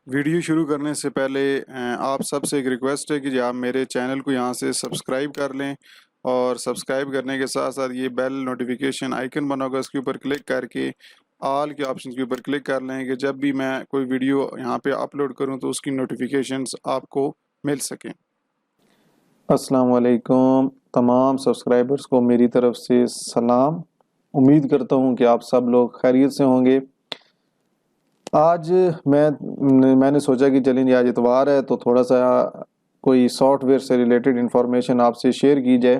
Video شروع کرنے سے پہلے آپ سب سے ایک ریکویسٹ ہے کہ آپ میرے چینل کو یہاں سے سبسکرائب کر لیں، اور سبسکرائب کرنے کے ساتھ ساتھ یہ بیل نوٹیفیکیشن آئیکن بنا ہوگا، اس کے اوپر کلک کر کے آل کے آپشنز کے اوپر کلک کر لیں کہ جب بھی میں کوئی ویڈیو یہاں پہ اپلوڈ کروں تو اس کی نوٹیفیکیشنز آپ کو مل سکیں۔ السلام علیکم تمام سبسکرائبرز کو میری طرف سے سلام۔ امید کرتا ہوں کہ آپ سب لوگ خیریت سے ہوں گے۔ آج میں نے سوچا کہ چلیں جی آج اتوار ہے تو تھوڑا سا کوئی سافٹ ویئر سے ریلیٹڈ انفارمیشن آپ سے شیئر کی جائے۔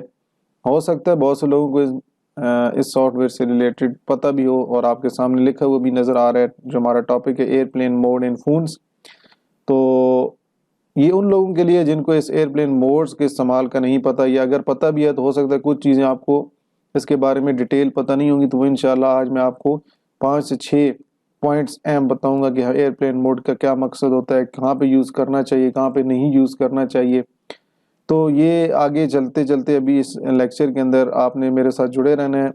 ہو سکتا ہے بہت سے لوگوں کو اس سافٹ ویئر سے ریلیٹڈ پتہ بھی ہو اور آپ کے سامنے لکھا ہوا بھی نظر آ رہا ہے، جو ہمارا ٹاپک ہے ایئرپلین موڈ ان فونز۔ تو یہ ان لوگوں کے لیے جن کو اس ایئرپلین موڈز کے استعمال کا نہیں پتہ، یا اگر پتہ بھی ہے تو ہو سکتا ہے کچھ چیزیں آپ کو اس کے بارے میں ڈیٹیل پتہ نہیں ہوں گی، تو وہ انشاءاللہ آج میں آپ کو 5 سے 6 پوائنٹس اہم بتاؤں گا کہ ایئرپلین موڈ کا کیا مقصد ہوتا ہے، کہاں پہ یوز کرنا چاہیے، کہاں پہ نہیں یوز کرنا چاہیے۔ تو یہ آگے چلتے چلتے ابھی اس لیکچر کے اندر آپ نے میرے ساتھ جڑے رہنا ہے۔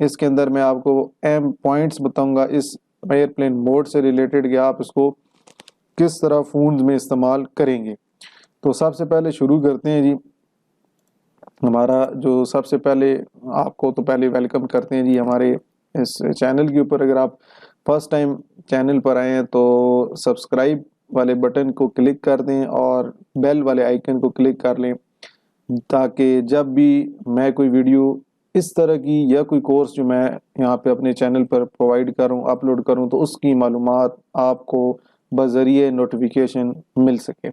اس کے اندر میں آپ کو اہم پوائنٹس بتاؤں گا اس ایئرپلین موڈ سے ریلیٹڈ کہ آپ اس کو کس طرح فونز میں استعمال کریں گے۔ تو سب سے پہلے شروع کرتے ہیں جی، ہمارا جو سب سے پہلے آپ کو تو پہلے ویلکم کرتے ہیں جی ہمارے اس چینل کے اوپر۔ اگر آپ فرسٹ ٹائم چینل پر آئے ہیں تو سبسکرائب والے بٹن کو کلک کر دیں اور بیل والے آئیکن کو کلک کر لیں، تاکہ جب بھی میں کوئی ویڈیو اس طرح کی یا کوئی کورس جو میں یہاں پہ اپنے چینل پر پرووائڈ کروں، اپلوڈ کروں، تو اس کی معلومات آپ کو بذریعہ نوٹیفیکیشن مل سکے۔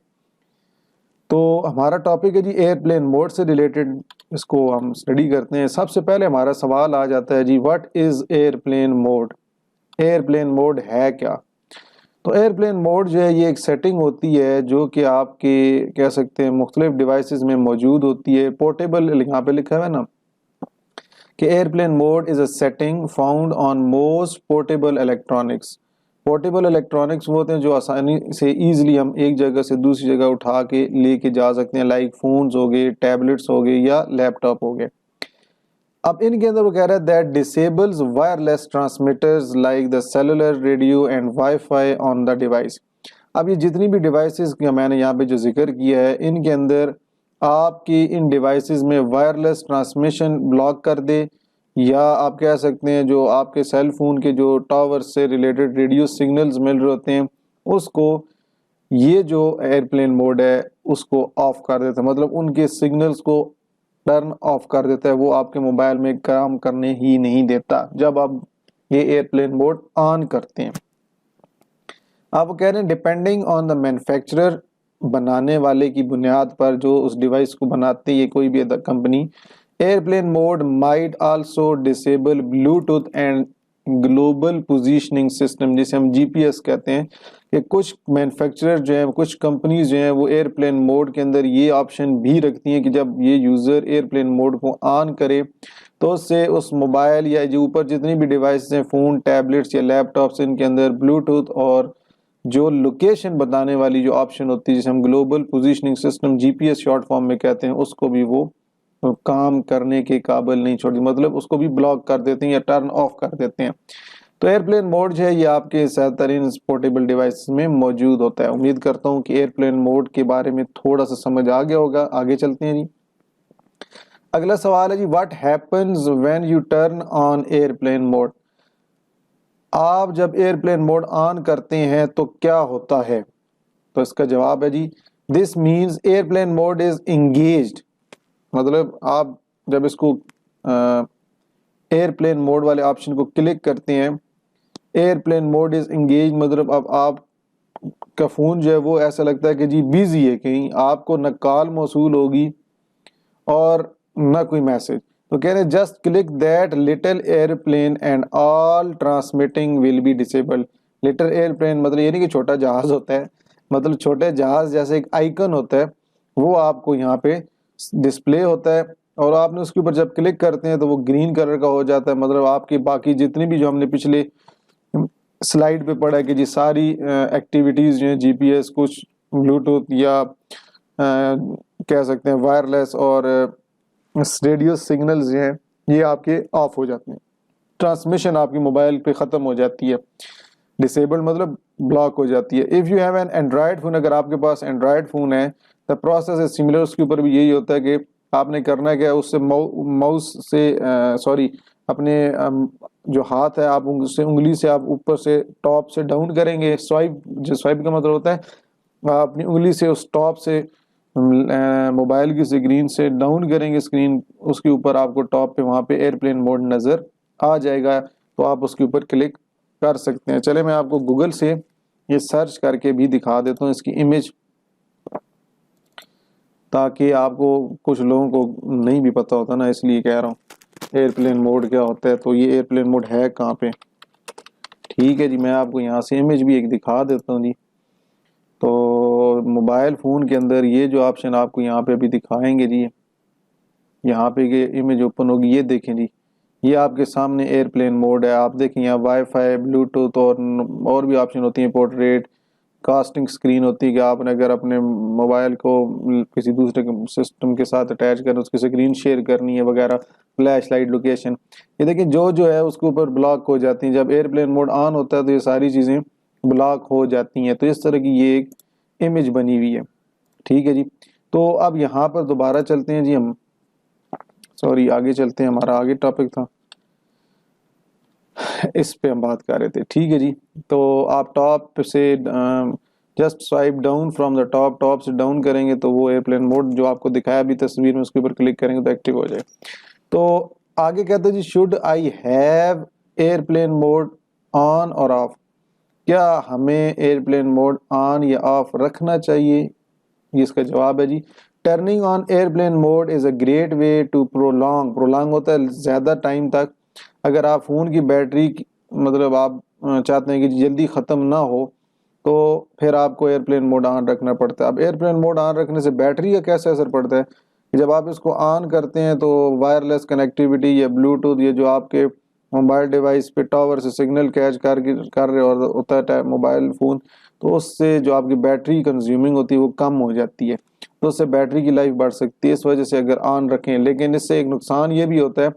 تو ہمارا ٹاپک ہے جی ایئرپلین موڈ سے ریلیٹڈ، اس کو ہم اسٹڈی کرتے ہیں۔ سب سے پہلے ہمارا سوال آ جاتا ہے جی what is airplane mode? Airplane mode ہے کیا؟ تو ایئرپلین موڈ جو ہے یہ ایک سیٹنگ ہوتی ہے جو کہ آپ کے کہہ سکتے ہیں مختلف ڈیوائسز میں موجود ہوتی ہے۔ پورٹیبل یہاں پہ لکھا ہوا ہے نا کہ airplane mode is a setting found on most portable electronics. Portable electronics وہ ہوتے ہیں جو آسانی سے ایزلی ہم ایک جگہ سے دوسری جگہ اٹھا کے لے کے جا سکتے ہیں، لائک فونز ہو گئے، ٹیبلٹس ہو گئے یا لیپ ٹاپ ہو گئے۔ اب ان کے اندر وہ کہہ رہا ہے that disables wireless transmitters like the cellular radio and wifi on the device. اب یہ جتنی بھی ڈیوائسز کا میں نے یہاں پہ جو ذکر کیا ہے، ان کے اندر آپ کی ان ڈیوائسز میں وائرلیس ٹرانسمیشن بلاک کر دے، یا آپ کہہ سکتے ہیں جو آپ کے سیل فون کے جو ٹاور سے ریلیٹڈ ریڈیو سگنلز مل رہے ہوتے ہیں اس کو یہ جو ایئرپلین موڈ ہے اس کو آف کر دیتا ہے، مطلب ان کے سگنلز کو ٹرن آف کر دیتا ہے، وہ آپ کے موبائل میں کام کرنے ہی نہیں دیتا جب آپ یہ ایئرپلین موڈ آن کرتے ہیں۔ آپ وہ کہہ رہے ہیں ڈیپینڈنگ آن دا مینوفیکچرر، بنانے والے کی بنیاد پر، جو اس ڈیوائس کو بناتے ہیں یہ کوئی بھی company, airplane mode might also disable Bluetooth and global positioning system, جسے ہم جی پی ایس کہتے ہیں، کہ کچھ مینوفیکچرر جو ہیں، کچھ کمپنیز جو ہیں وہ ایئرپلین موڈ کے اندر یہ آپشن بھی رکھتی ہیں کہ جب یہ یوزر ایئرپلین موڈ کو آن کرے تو اس سے اس موبائل یا جو اوپر جتنی بھی ڈیوائسز ہیں، فون، ٹیبلٹس یا لیپ ٹاپس، ان کے اندر بلوٹوتھ اور جو لوکیشن بتانے والی جو آپشن ہوتی ہے جسے ہم گلوبل پوزیشننگ سسٹم جی پی ایس شارٹ فارم میں کہتے ہیں، اس کو بھی وہ کام کرنے کے قابل نہیں چھوڑتی، مطلب اس کو بھی بلاک کر دیتے ہیں یا ٹرن آف کر دیتے ہیں۔ تو ایئرپلین موڈ جو ہے یہ آپ کے زیادہ ترین پورٹیبل ڈیوائس میں موجود ہوتا ہے۔ امید کرتا ہوں کہ ایئرپلین موڈ کے بارے میں تھوڑا سا سمجھ آ گیا ہوگا۔ آگے چلتے ہیں جی، اگلا سوال ہے جی what happens when you turn on airplane mode? آپ جب ایئرپلین موڈ آن کرتے ہیں تو کیا ہوتا ہے؟ تو اس کا جواب ہے جی دس مینز ایئرپلین موڈ از انگیجڈ، مطلب آپ جب اس کو ایئرپلین موڈ والے آپشن کو کلک کرتے ہیں، ایئرپلین موڈ از انگیج، مطلب اب آپ کا فون جو ہے وہ ایسا لگتا ہے کہ جی بیزی ہے، کہیں آپ کو نہ کال موصول ہوگی اور نہ کوئی میسج۔ تو کہہ رہے ہیں just click that little airplane and all transmitting will be disable. Little airplane مطلب یہ نہیں کہ چھوٹا جہاز ہوتا ہے، مطلب چھوٹے جہاز جیسے ایک آئیکن ہوتا ہے وہ آپ کو یہاں پہ ڈسپلے ہوتا ہے، اور آپ نے اس کے اوپر جب کلک کرتے ہیں تو وہ گرین کلر کا ہو جاتا ہے، مطلب آپ کی باقی جتنی بھی جو ہم نے پچھلے سلائیڈ پہ پڑھا ہے کہ جی ساری ایکٹیویٹیز جو ہیں جی پی ایس، کچھ بلوٹوتھ یا کہہ سکتے ہیں وائرلیس اور ریڈیو سگنلز جو ہیں یہ آپ کے آف ہو جاتے ہیں، ٹرانسمیشن آپ کی موبائل پہ ختم ہو جاتی ہے۔ ڈسیبل مطلب بلاک ہو جاتی ہے۔ If you have an Android phone, اگر آپ کے پاس اینڈرائڈ فون ہے دا پروسیس از سملر، اس کے اوپر بھی یہی ہوتا ہے کہ آپ نے کرنا ہے کہ اس سے ماؤس سے اپنے جو ہاتھ ہے آپ سے انگلی سے آپ اوپر سے ٹاپ سے ڈاؤن کریں گے، سوائپ کا مطلب ہوتا ہے آپ اپنی انگلی سے اس ٹاپ سے موبائل کی اسکرین سے ڈاؤن کریں گے اسکرین، اس کے اوپر آپ کو ٹاپ پہ وہاں پہ ایئرپلین موڈ نظر آ جائے گا، تو آپ اس کے اوپر کلک کر سکتے ہیں۔ چلے میں آپ کو گوگل سے یہ سرچ کر کے بھی دکھا دیتا ہوں اس کی امیج، تاکہ آپ کو کچھ لوگوں کو نہیں بھی پتہ ہوتا نا، اس لیے کہہ رہا ہوں ایئرپلین موڈ کیا ہوتا ہے۔ تو یہ ایئرپلین موڈ ہے کہاں پہ؟ ٹھیک ہے جی، میں آپ کو یہاں سے امیج بھی ایک دکھا دیتا ہوں جی۔ تو موبائل فون کے اندر یہ جو آپشن آپ کو یہاں پہ بھی دکھائیں گے جی، یہاں پہ یہ امیج اوپن ہوگی، یہ دیکھیں جی، یہ آپ کے سامنے ایئرپلین موڈ ہے۔ آپ دیکھیں یہاں وائی فائی، بلوٹوتھ اور بھی آپشن ہوتی ہیں، پورٹریٹ، کاسٹنگ سکرین ہوتی ہے کہ آپ نے اگر اپنے موبائل کو کسی دوسرے سسٹم کے ساتھ اٹیچ کرنا، اس کی سکرین شیئر کرنی ہے وغیرہ، فلیش لائٹ، لوکیشن، یہ دیکھیں جو ہے اس کے اوپر بلاک ہو جاتی ہیں۔ جب ایئرپلین موڈ آن ہوتا ہے تو یہ ساری چیزیں بلاک ہو جاتی ہیں۔ تو اس طرح کی یہ ایک امیج بنی ہوئی ہے، ٹھیک ہے جی۔ تو اب یہاں پر دوبارہ چلتے ہیں جی، ہم آگے چلتے ہیں، ہمارا آگے ٹاپک تھا، اس پہ ہم بات کر رہے تھے، ٹھیک ہے جی۔ تو آپ ٹاپ سے just swipe down from the top سے ڈاؤن کریں گے تو وہ ایئرپلین موڈ جو آپ کو دکھایا ابھی تصویر میں، اس کے اوپر کلک کریں گے تو ایکٹیو ہو جائے۔ تو آگے کہتے ہیں جی should I have airplane mode on اور آف، کیا ہمیں ایئرپلین موڈ آن یا آف رکھنا چاہیے؟ یہ اس کا جواب ہے جی، turning on airplane mode is a great way to prolong ہوتا ہے زیادہ ٹائم تک۔ اگر آپ فون کی بیٹری مطلب آپ چاہتے ہیں کہ جلدی ختم نہ ہو تو پھر آپ کو ایئرپلین موڈ آن رکھنا پڑتا ہے۔ اب ایئرپلین موڈ آن رکھنے سے بیٹری کا کیسے اثر پڑتا ہے؟ جب آپ اس کو آن کرتے ہیں تو وائرلیس کنیکٹیوٹی یا بلوٹوتھ، یہ جو آپ کے موبائل ڈیوائس پہ ٹاور سے سگنل کیچ کر رہے ہوتا ہے موبائل فون، تو اس سے جو آپ کی بیٹری کنزیومنگ ہوتی ہے وہ کم ہو جاتی ہے، تو اس سے بیٹری کی لائف بڑھ سکتی ہے، اس وجہ سے اگر آن رکھیں۔ لیکن اس سے ایک نقصان یہ بھی ہوتا ہے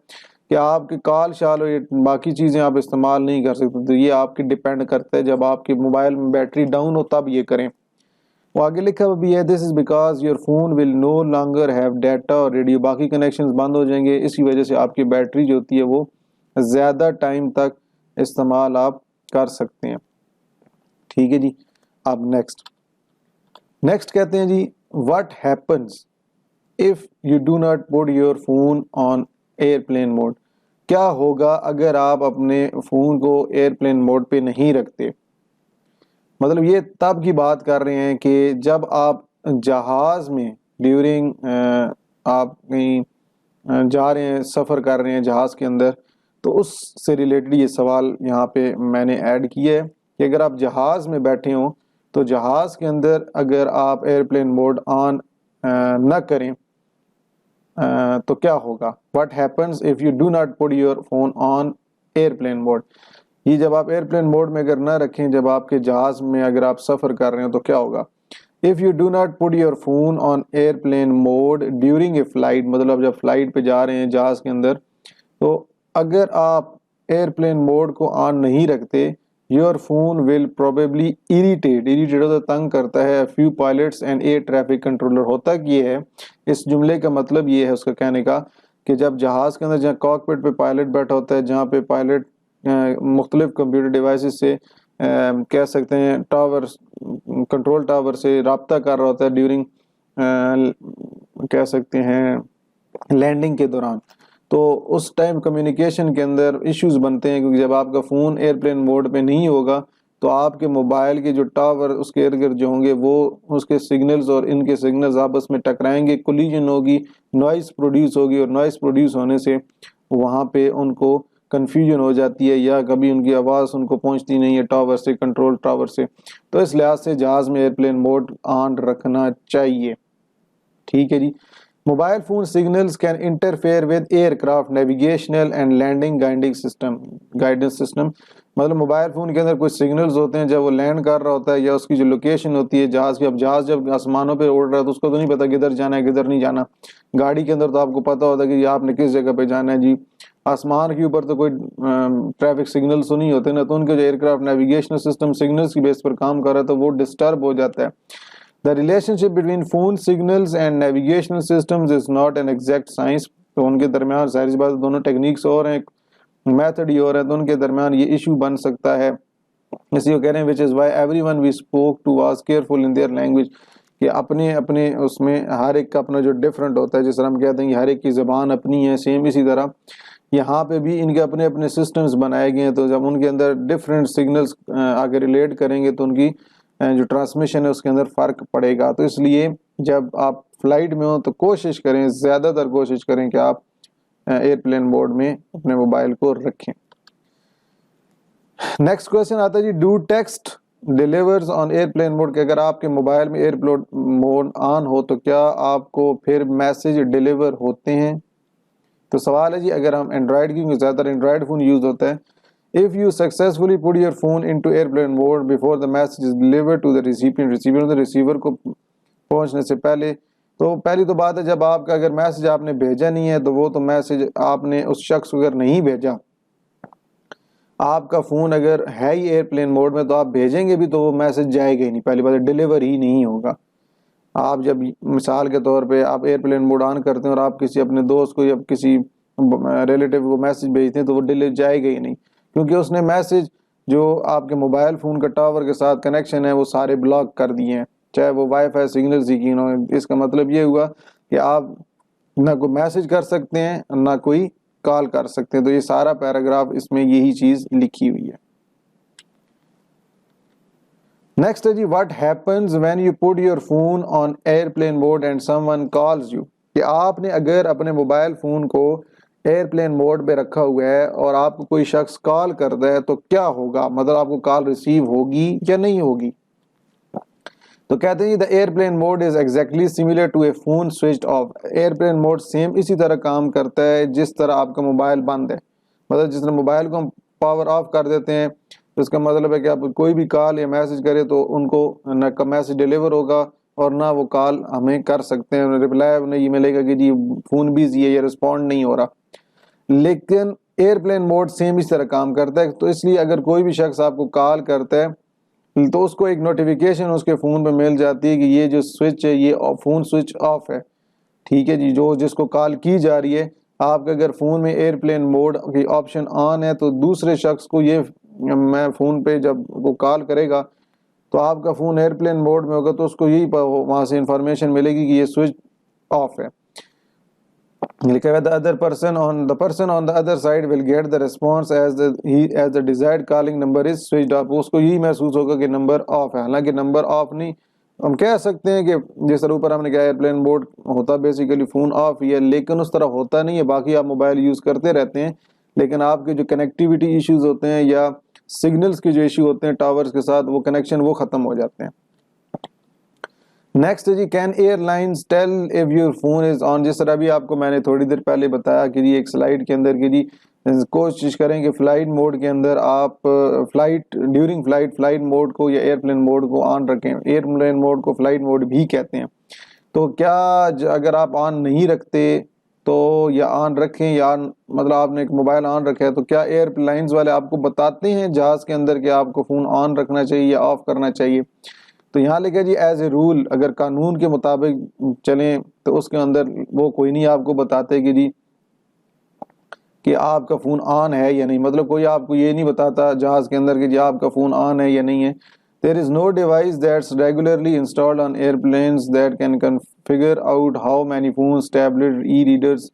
کہ آپ کی کال شال اور باقی چیزیں آپ استعمال نہیں کر سکتے، تو یہ آپ کی ڈیپینڈ کرتا ہے، جب آپ کے موبائل میں بیٹری ڈاؤن ہو تب یہ کریں۔ وہ آگے لکھا ہوا بھی ہے this is because your phone will no longer have data اور ریڈیو، باقی کنیکشنز بند ہو جائیں گے، اس کی وجہ سے آپ کی بیٹری جو ہوتی ہے وہ زیادہ ٹائم تک استعمال آپ کر سکتے ہیں، ٹھیک ہے جی۔ اب نیکسٹ کہتے ہیں جی what happens if you do not put your phone on airplane mode، کیا ہوگا اگر آپ اپنے فون کو ایئرپلین موڈ پہ نہیں رکھتے؟ مطلب یہ تب کی بات کر رہے ہیں کہ جب آپ جہاز میں ڈیورنگ آپ کہیں جا رہے ہیں، سفر کر رہے ہیں جہاز کے اندر، تو اس سے ریلیٹڈ یہ سوال یہاں پہ میں نے ایڈ کیا ہے کہ اگر آپ جہاز میں بیٹھے ہوں تو جہاز کے اندر اگر آپ ایئرپلین موڈ آن نہ کریں تو کیا ہوگا؟ what happens if you do not put your phone on airplane mode، یہ جب آپ ایئرپلین موڈ میں اگر نہ رکھیں، جب آپ کے جہاز میں اگر آپ سفر کر رہے ہیں تو کیا ہوگا؟ if you do not put your phone on airplane mode during a flight، مطلب جب فلائٹ پہ جا رہے ہیں جہاز کے اندر، تو اگر آپ ایئرپلین موڈ کو آن نہیں رکھتے your phone will probably irritate ہوتا تنگ کرتا ہے few pilots and air traffic controller۔ ہوتا یہ ہے، اس جملے کا مطلب یہ ہے اس کا کہنے کا کہ جب جہاز کے اندر جہاں کاکپٹ پہ پائلٹ بیٹھا ہوتا ہے، جہاں پہ پائلٹ مختلف کمپیوٹر ڈیوائسز سے کہہ سکتے ہیں کنٹرول ٹاور سے رابطہ کر رہا ہوتا ہے ڈیورنگ کہہ سکتے ہیں لینڈنگ کے دوران، تو اس ٹائم کمیونیکیشن کے اندر ایشوز بنتے ہیں، کیونکہ جب آپ کا فون ایئرپلین موڈ پہ نہیں ہوگا تو آپ کے موبائل کے جو ٹاور اس کے ارد گرد جو ہوں گے وہ اس کے سگنلز اور ان کے سگنلز آپس میں ٹکرائیں گے، کولیجن ہوگی، نوائز پروڈیوس ہوگی، اور نوائز پروڈیوس ہونے سے وہاں پہ ان کو کنفیوژن ہو جاتی ہے، یا کبھی ان کی آواز ان کو پہنچتی نہیں ہے ٹاور سے، کنٹرول ٹاور سے، تو اس لحاظ سے جہاز میں ایئرپلین موڈ آن رکھنا چاہیے، ٹھیک ہے جی۔ Mobile phone signals can interfere with aircraft navigational and landing guidance system, مطلب موبائل فون کے اندر کچھ سگنلز ہوتے ہیں جب وہ لینڈ کر رہا ہوتا ہے، یا اس کی جو لوکیشن ہوتی ہے جہاز کی، اب جہاز جب آسمانوں پہ اڑ رہا ہے تو اس کو تو نہیں پتا کدھر جانا ہے کدھر نہیں جانا، گاڑی کے اندر تو آپ کو پتا ہوتا ہے کہ آپ نے کس جگہ پہ جانا ہے جی، آسمان کے اوپر تو کوئی ٹریفک سگنلز تو نہیں ہوتے نا، تو ان کے جو year craft navigational system signals کی بیس پر کام کر رہا ہے تو وہ ڈسٹرب ہو جاتا ہے۔ The relationship between phone signals and navigational systems is not an exact science۔ تو ان کے درمیان ظاہر سی بات دونوں ٹیکنیکس اور ہیں، میتھڈ ہی اور ہے، تو ان کے درمیان یہ ایشو بن سکتا ہے۔ اسی کو کہہ رہے ہیں which is why everyone we spoke to was careful in their language، کہ اپنے اس میں ہر ایک کا اپنا جو ڈفرنٹ ہوتا ہے، جس طرح ہم کہتے ہیں کہ ہر ایک کی زبان اپنی ہے، سیم اسی طرح یہاں پہ بھی ان کے اپنے اپنے سسٹمز بنائے گئے ہیں، تو جب ان کے اندر ڈفرینٹ سگنلز آگے ریلیٹ کریں گے تو ان کی جو ٹرانسمیشن ہے اس کے اندر فرق پڑے گا۔ تو اس لیے جب آپ فلائٹ میں ہوں تو کوشش کریں، زیادہ تر کوشش کریں کہ آپ ایئرپلین موڈ میں اپنے موبائل کو رکھیں۔ نیکسٹ کویسچن آتا ہے جی، do text delivers on airplane mode, کہ اگر آپ کے موبائل میں ایئرپلین موڈ آن ہو تو کیا آپ کو پھر میسج ڈیلیور ہوتے ہیں؟ تو سوال ہے جی، اگر ہم اینڈرائڈ کی، زیادہ تر اینڈرائڈ فون یوز ہوتا ہے، if you successfully put your phone into airplane mode before the message is delivered to the receiver کو پہنچنے سے پہلے، تو پہلی تو بات ہے جب آپ کا اگر میسج آپ نے بھیجا نہیں ہے تو وہ تو میسج آپ نے اس شخص کو اگر نہیں بھیجا، آپ کا فون اگر ہے ہی ایئرپلین موڈ میں تو آپ بھیجیں گے بھی تو وہ میسج جائے گا ہی نہیں، پہلی بات ڈیلیور ہی نہیں ہوگا۔ آپ جب مثال کے طور پہ آپ ایئرپلین موڈ آن کرتے ہیں اور آپ کسی اپنے دوست کو یا کسی ریلیٹیو کو میسج بھیجتے ہیں تو وہ ڈیلیور جائے گا ہی نہیں، کیونکہ اس نے میسج جو آپ کے موبائل فون کا ٹاور کے ساتھ کنیکشن ہے وہ سارے بلاک کر دیے ہیں، چاہے وہ وائی فائی سگنل ہی کیوں ہو۔ اس کا مطلب یہ ہوا کہ آپ نہ کوئی میسج کر سکتے ہیں نہ کوئی کال کر سکتے ہیں، تو یہ سارا پیراگراف اس میں یہی چیز لکھی ہوئی ہے۔ نیکسٹ ہے جی، what happens when you put your phone on airplane mode and someone calls you, کہ آپ نے اگر اپنے موبائل فون کو ایئرپلین موڈ پہ رکھا ہوا ہے اور آپ کو کوئی شخص کال کرتا ہے تو کیا ہوگا، مطلب آپ کو کال ریسیو ہوگی یا نہیں ہوگی؟ تو کہتے ہیں the airplane mode is exactly similar to a phone switched off, airplane mode same اسی طرح کام کرتا ہے جس طرح آپ کا موبائل بند ہے، مطلب جس طرح موبائل کو ہم پاور آف کر دیتے ہیں تو اس کا مطلب ہے کہ آپ کوئی بھی کال یا میسج کرے تو ان کو نہ میسج ڈیلیور ہوگا اور نہ وہ کال ہمیں کر سکتے ہیں، رپلائی نہیں ملے گا کہ جی فون بیزی ہے یا رسپونڈ نہیں ہو رہا۔ لیکن ایئرپلین موڈ سیم اس طرح کام کرتا ہے، تو اس لیے اگر کوئی بھی شخص آپ کو کال کرتا ہے تو اس کو ایک نوٹیفیکیشن اس کے فون پہ مل جاتی ہے کہ یہ جو سوئچ ہے یہ فون سوئچ آف ہے، ٹھیک ہے جی، جو جس کو کال کی جا رہی ہے، آپ کا اگر فون میں ایئرپلین موڈ کی آپشن آن ہے تو دوسرے شخص کو یہ میں فون پہ جب وہ کال کرے گا تو آپ کا فون ایئرپلین موڈ میں ہوگا تو اس کو یہی وہاں سے انفارمیشن ملے گی کہ یہ سوئچ آف ہے۔ لکھا ہے the person on the other side will get the response as the desired calling number is switched off، اس کو یہی محسوس ہوگا کہ نمبر آف ہے، حالانکہ نمبر آف نہیں، ہم کہہ سکتے ہیں کہ جس طرح اوپر ہم نے کہا ایئرپلین موڈ ہوتا بیسیکلی فون آف ہی ہے، لیکن اس طرح ہوتا نہیں ہے، باقی آپ موبائل یوز کرتے رہتے ہیں لیکن آپ کے جو کنیکٹیوٹی ایشوز ہوتے ہیں یا سگنلز کے جو ایشو ہوتے ہیں ٹاورز کے ساتھ وہ کنیکشن وہ ختم ہو جاتے ہیں۔ نیکسٹ جی، can airlines tell if your phone is on, جس طرح بھی آپ کو میں نے تھوڑی دیر پہلے بتایا کہ جی ایک سلائیڈ کے اندر کہ جی کوشش کریں کہ فلائٹ موڈ کے اندر آپ ڈیورنگ فلائٹ موڈ کو یا ایئرپلین موڈ کو آن رکھیں، ایئرپلین موڈ کو فلائٹ موڈ بھی کہتے ہیں۔ تو کیا اگر آپ آن نہیں رکھتے تو یا آن رکھیں یا مطلب آپ نے ایک موبائل آن رکھا ہے تو کیا ایئر لائنز والے آپ کو بتاتے ہیں جہاز کے اندر کہ آپ کو فون آن رکھنا چاہیے یا آف کرنا چاہیے؟ تو یہاں لکھا جی ایز اے رول، اگر قانون کے مطابق چلیں تو اس کے اندر وہ کوئی نہیں آپ کو بتاتے کہ جی کہ آپ کا فون آن ہے یا نہیں، مطلب کوئی آپ کو یہ نہیں بتاتا جہاز کے اندر کہ جی آپ کا فون آن ہے یا نہیں ہے۔ There is no device that's regularly installed on airplanes that can figure out how many phones, tablets, e-readers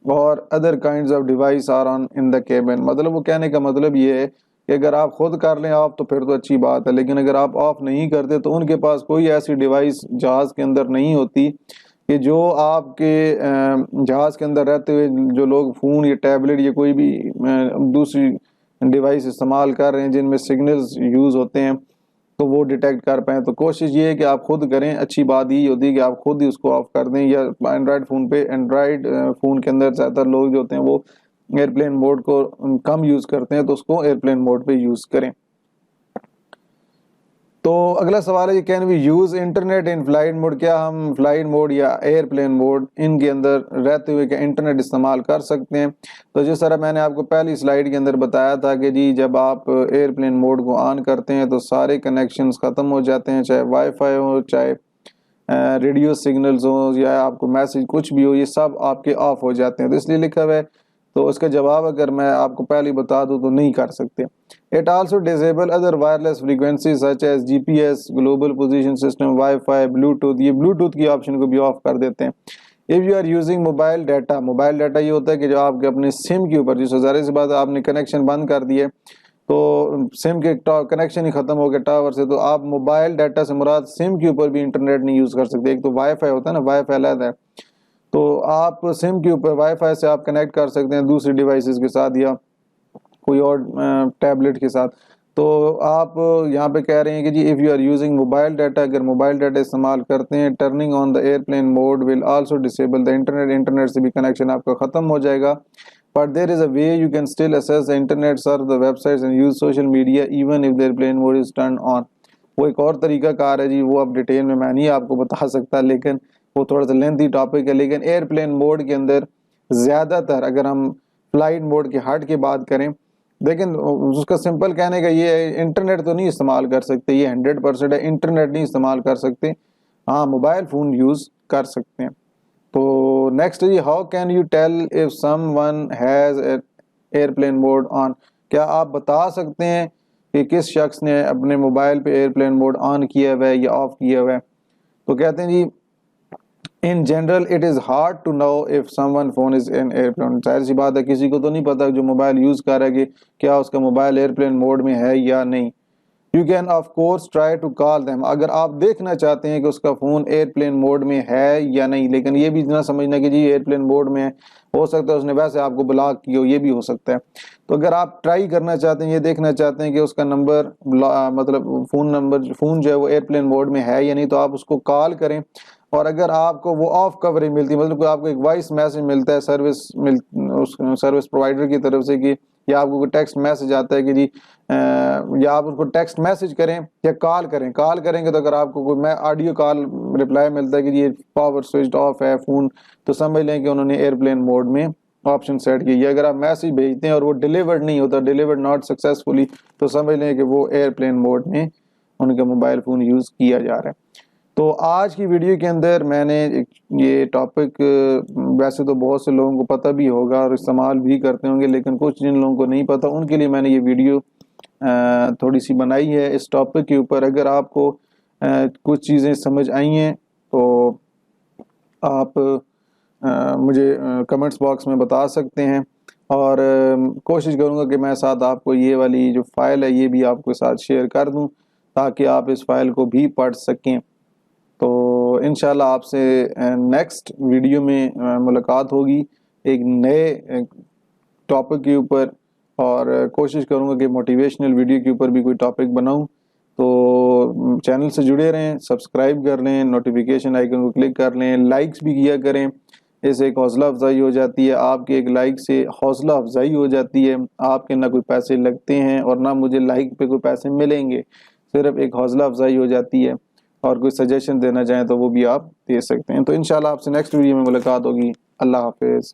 or other kinds of device are on in the cabin۔ مطلب وہ کہنے کا مطلب یہ ہے کہ اگر آپ خود کر لیں آف تو پھر تو اچھی بات ہے، لیکن اگر آپ آف نہیں کرتے تو ان کے پاس کوئی ایسی ڈیوائس جہاز کے اندر نہیں ہوتی کہ جو آپ کے جہاز کے اندر رہتے ہوئے جو لوگ فون یا ٹیبلٹ یا کوئی بھی دوسری ڈیوائس استعمال کر رہے ہیں جن میں سگنلز یوز ہوتے ہیں تو وہ ڈیٹیکٹ کر پائیں۔ تو کوشش یہ ہے کہ آپ خود کریں، اچھی بات یہی ہوتی ہے کہ آپ خود ہی اس کو آف کر دیں، یا اینڈرائڈ فون کے اندر زیادہ تر لوگ جو ہوتے ہیں وہ ایئرپلین موڈ کو کم یوز کرتے ہیں تو اس کو ایئرپلین موڈ پہ یوز کریں۔ تو اگلا سوال ہے can we use internet in flight mode, کیا ہم فلائٹ موڈ یا ایئر پلین موڈ ان کے اندر رہتے ہوئے کیا انٹرنیٹ استعمال کر سکتے ہیں؟ تو جس طرح میں نے آپ کو پہلی سلائیڈ کے اندر بتایا تھا کہ جی جب آپ ایئر پلین موڈ کو آن کرتے ہیں تو سارے کنیکشنز ختم ہو جاتے ہیں، چاہے وائی فائی ہو، چاہے ریڈیو سگنلز ہوں، یا آپ کو میسیج کچھ بھی ہو، یہ سب آپ کے آف ہو جاتے ہیں۔ تو اس لیے لکھا ہوا ہے، تو اس کا جواب اگر میں آپ کو پہلے بتا دوں تو نہیں کر سکتے۔ It also disable other wireless frequencies such as GPS, global position system, Wi-Fi, Bluetooth۔ یہ Bluetooth کی آپشن کو بھی آف کر دیتے ہیں۔ If you are using mobile data، mobile data یہ ہوتا ہے کہ جو آپ کے اپنے سم کے اوپر، جس ظاہر سی بات آپ نے کنیکشن بند کر دیے تو سم کے کنیکشن ہی ختم ہو گیا ٹاور سے، تو آپ موبائل ڈاٹا سے مراد سم کے اوپر بھی انٹرنیٹ نہیں یوز کر سکتے۔ ایک تو وائی فائی ہوتا ہے نا، وائی فائی علیحدہ ہے، تو آپ سم کے اوپر وائی فائی سے آپ کنیکٹ کر سکتے ہیں دوسری ڈیوائسز کے ساتھ یا کوئی اور ٹیبلٹ کے ساتھ۔ تو آپ یہاں پہ کہہ رہے ہیں کہ جی if you are using mobile data, اگر موبائل ڈاٹا استعمال کرتے ہیں، turning on the airplane mode will also disable the internet, internet سے بھی کنیکشن آپ کا ختم ہو جائے گا۔ But there is a way you can still access the internet, surf the websites and use social media even if the airplane mode is turn on. وہ ایک اور طریقہ کار ہے جی، وہ اب ڈیٹیل میں نہیں آپ کو بتا سکتا، لیکن وہ تھوڑا سا لینتھی ٹاپک ہے۔ لیکن ایئر پلین موڈ کے اندر زیادہ تر، اگر ہم فلائٹ موڈ کے ہٹ کے بات کریں، لیکن اس کا سمپل کہنے کا یہ ہے انٹرنیٹ تو نہیں استعمال کر سکتے، یہ 100% ہے، انٹرنیٹ نہیں استعمال کر سکتے، ہاں موبائل فون یوز کر سکتے ہیں۔ تو نیکسٹ جی how can you tell if someone has airplane mode on, کیا آپ بتا سکتے ہیں کہ کس شخص نے اپنے موبائل پہ ایئر پلین موڈ آن کیا ہوا ہے یا آف کیا ہوا ہے؟ تو کہتے ہیں جی in general it is hard to know if someone phone is in airplane, ظاہر سی بات ہے کسی کو تو نہیں پتا جو موبائل یوز کر رہا ہے کہ کیا اس کا موبائل ایئر پلین موڈ میں ہے یا نہیں۔ You can of course try to call them, اگر آپ دیکھنا چاہتے ہیں کہ اس کا فون ایئر پلین موڈ میں ہے یا نہیں، لیکن یہ بھی نہ سمجھنا کہ جی ایئر پلین موڈ میں ہے، ہو سکتا ہے اس نے ویسے آپ کو بلاک کی ہو، یہ بھی ہو سکتا ہے۔ تو اگر آپ ٹرائی کرنا چاہتے ہیں، یہ دیکھنا چاہتے ہیں کہ اس کا نمبر مطلب فون جو ہے وہ ایئر پلین موڈ میں ہے یا نہیں، تو آپ اس کو کال کریں، اور اگر آپ کو وہ آف کوریج ملتی ہے، مطلب آپ کو ایک وائس میسج ملتا ہے سروس پرووائڈر کی طرف سے کہ، یا آپ کو کوئی ٹیکسٹ میسج آتا ہے کہ جی یا آپ اس کو ٹیکسٹ میسج کریں یا کال کریں گے، تو اگر آپ کو کوئی آڈیو کال رپلائی ملتا ہے کہ جی پاور سوئچڈ آف ہے فون، تو سمجھ لیں کہ انہوں نے ایئر پلین موڈ میں آپشن سیٹ کی ہے۔ اگر آپ میسج بھیجتے ہیں اور وہ ڈیلیورڈ نہیں ہوتا، ڈیلیورڈ ناٹ سکسیسفلی، تو سمجھ لیں کہ وہ ایئر پلین موڈ میں ان کا موبائل فون یوز کیا جا رہا ہے۔ تو آج کی ویڈیو کے اندر میں نے یہ ٹاپک ویسے تو بہت سے لوگوں کو پتہ بھی ہوگا اور استعمال بھی کرتے ہوں گے، لیکن کچھ جن لوگوں کو نہیں پتہ ان کے لیے میں نے یہ ویڈیو تھوڑی سی بنائی ہے اس ٹاپک کے اوپر۔ اگر آپ کو کچھ چیزیں سمجھ آئی ہیں تو آپ مجھے کمنٹس باکس میں بتا سکتے ہیں، اور کوشش کروں گا کہ میں ساتھ آپ کو یہ والی جو فائل ہے یہ بھی آپ کے ساتھ شیئر کر دوں تاکہ آپ اس فائل کو بھی پڑھ سکیں۔ تو انشاءاللہ آپ سے نیکسٹ ویڈیو میں ملاقات ہوگی ایک نئے ٹاپک کے اوپر، اور کوشش کروں گا کہ موٹیویشنل ویڈیو کے اوپر بھی کوئی ٹاپک بناؤں۔ تو چینل سے جڑے رہیں، سبسکرائب کر لیں، نوٹیفیکیشن آئیکن کو کلک کر لیں، لائکس بھی کیا کریں، اس سے ایک حوصلہ افزائی ہو جاتی ہے، آپ کے ایک لائک سے حوصلہ افزائی ہو جاتی ہے، آپ کے نہ کوئی پیسے لگتے ہیں اور نہ مجھے لائک پہ کوئی پیسے ملیں گے، صرف ایک حوصلہ افزائی ہو جاتی ہے، اور کوئی سجیشن دینا چاہیں تو وہ بھی آپ دے سکتے ہیں۔ تو انشاءاللہ آپ سے نیکسٹ ویڈیو میں ملاقات ہوگی۔ اللہ حافظ۔